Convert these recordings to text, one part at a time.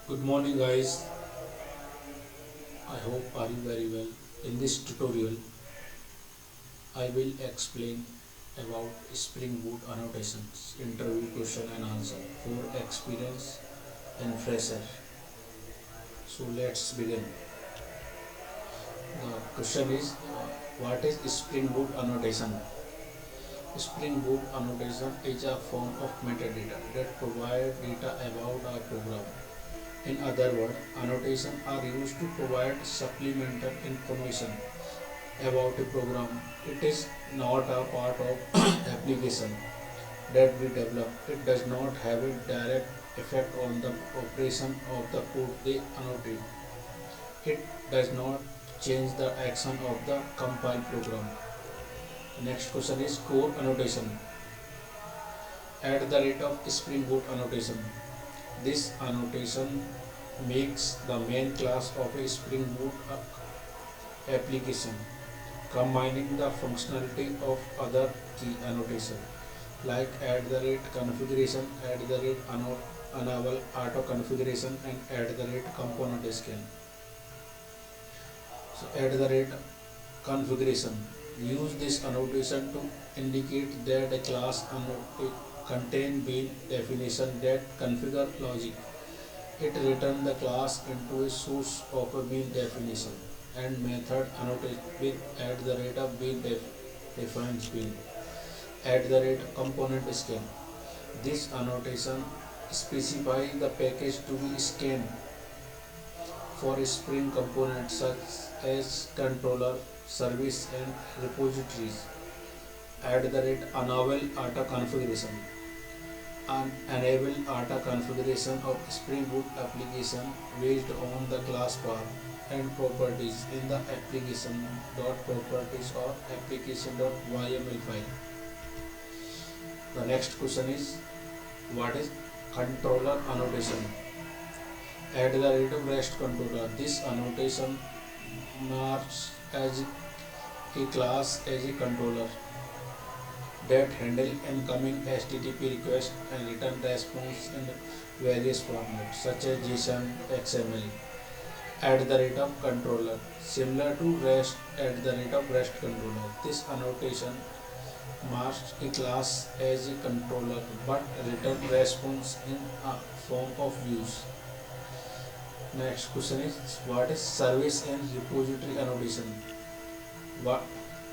Good morning guys, I hope are you very well. In this tutorial, I will explain about Spring Boot annotations, interview question and answer for experience and fresher. So let's begin. The question is, what is Spring Boot annotation? Spring Boot annotation is a form of metadata that provide data about a program. In other words, annotations are used to provide supplemental information about a program. It is not a part of application that we develop. It does not have a direct effect on the operation of the code they annotate. It does not change the action of the compiled program. Next question is core annotation. At the rate of Spring Boot annotation. This annotation makes the main class of a Spring Boot application, combining the functionality of other key annotation like configuration, enable auto configuration and component scan. So configuration. Use this annotation to indicate that a class contain bean definition that configure logic. It returns the class into a source of a bean definition and method annotate with of bean defines bean component scan. This annotation specifies the package to be scanned for Spring components such as controller, service and repositories. Enable auto configuration. Enable auto configuration of Spring Boot application based on the class path and properties in the application.properties or application.yml file. The next question is, what is controller annotation? At the rate of REST controller, this annotation marks as a class as a controller that handle incoming HTTP request and return response in various formats such as JSON, XML. At the rate of controller, similar to REST at the rate of REST controller, this annotation marks a class as a controller but return response in a form of views. Next question is, what is service and repository annotation? What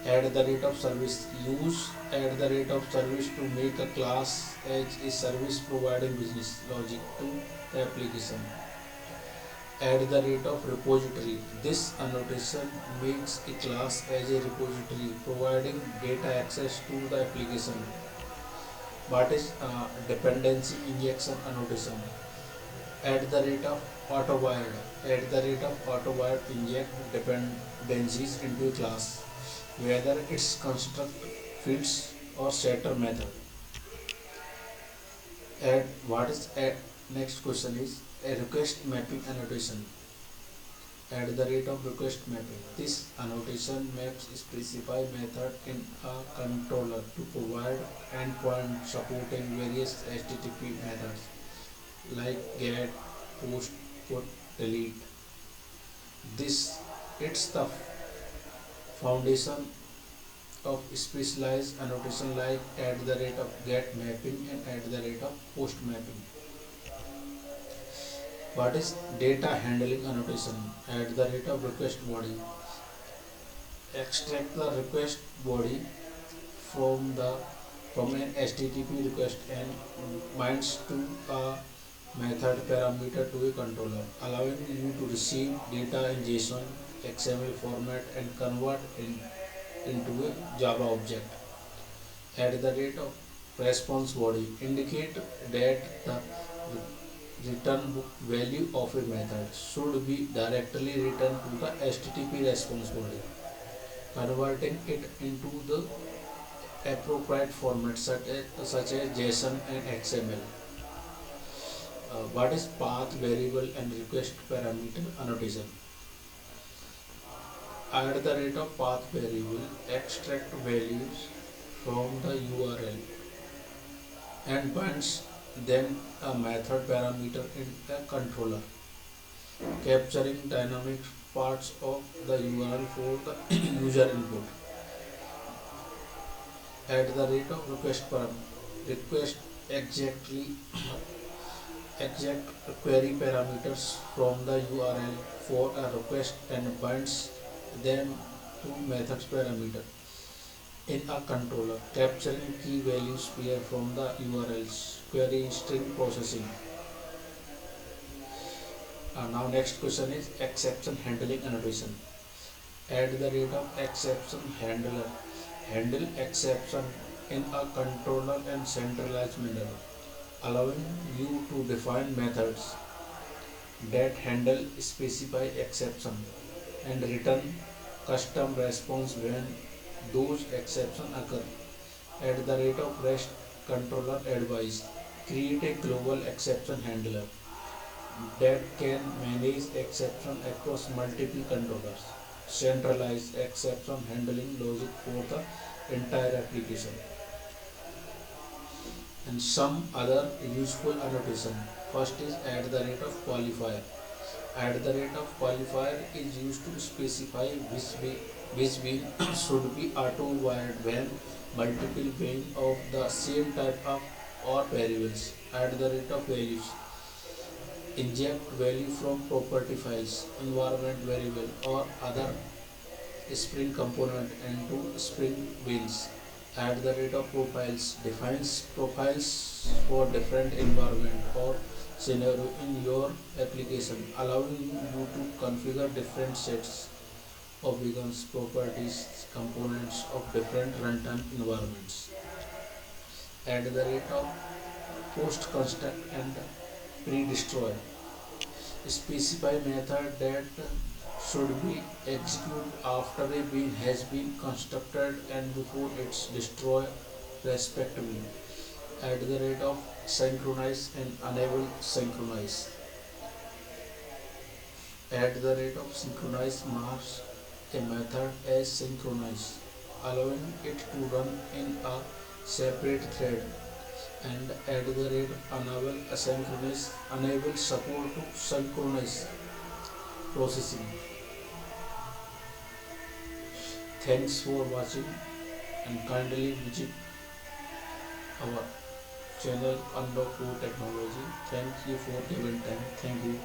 at the rate of service, use at the rate of service to make a class as a service providing business logic to the application. At the rate of repository, this annotation makes a class as a repository providing data access to the application. What is dependency injection annotation? At the rate of AutoWire, inject dependencies into a class, whether it's construct, fields or setter method. And what is at next question is a request mapping annotation. At the rate of request mapping, this annotation maps specify method in a controller to provide endpoint supporting various HTTP methods like get, post, put, delete. This it's the foundation of specialized annotation like at the rate of get mapping and at the rate of post mapping. What is data handling annotation? At the rate of request body, extract the request body from the from an HTTP request and binds to a method parameter to a controller, allowing you to receive data in JSON, XML format and convert into a Java object. At the rate of response body, indicate that the return value of a method should be directly returned to the HTTP response body, converting it into the appropriate format such as JSON and XML. What is path variable and request parameter annotation? At the rate of path variable, extract values from the URL and binds then a method parameter in a controller. capturing dynamic parts of the URL for the user input. At the rate of request exactly exact query parameters from the URL for a request and binds them to methods parameter in a controller, capturing key values pair from the URLs. Query string processing. Now next question is exception handling annotation. At the rate of exception handler, handle exception in a controller and centralized manner, allowing you to define methods that handle specify exception and return custom response when those exceptions occur. At the rate of REST controller advice, create a global exception handler that can manage exception across multiple controllers. Centralize exception handling logic for the entire application. And some other useful annotation. First is at the rate of qualifier. At the rate of qualifier is used to specify which bean should be auto-wired when multiple being of the same type of or variables. At the rate of values, inject value from property files, environment variable or other Spring component into Spring beans. At the rate of profiles, defines profiles for different environment or scenario in your application, allowing you to configure different sets of beacons, properties, components of different runtime environments. At the rate of post construct and pre-destroy, specify method that should be executed after a bean has been constructed and before it's destroyed respectively. At the rate of synchronize and enable synchronize. At the rate of synchronize marks a method as synchronize, allowing it to run in a separate thread. And at the rate enable asynchronous enable support to synchronize processing. Thanks for watching and kindly visit our channel Unlock Core Technology. Thank you for giving time. Thank you.